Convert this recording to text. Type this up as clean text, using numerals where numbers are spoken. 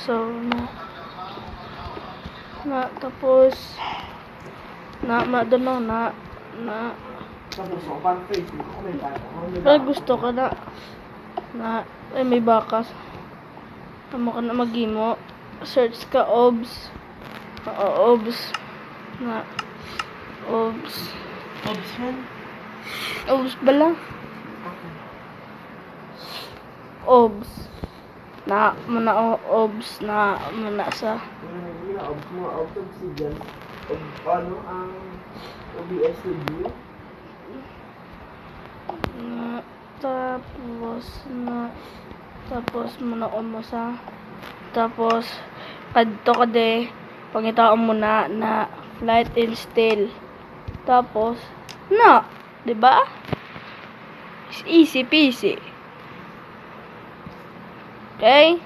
So, tapos, pag gusto ka ay may bakas. Tama ka na mag-imo. Search ka, OBS. OBS. OBS. OBS man? OBS bala? OBS. OBS muna sa OBS mo, Obsidian. Ano ang OBS Studio? Tapos muna mo sa kadto ka de pangitaon mo na flight install. Tapos di ba? Easy peasy. Okay?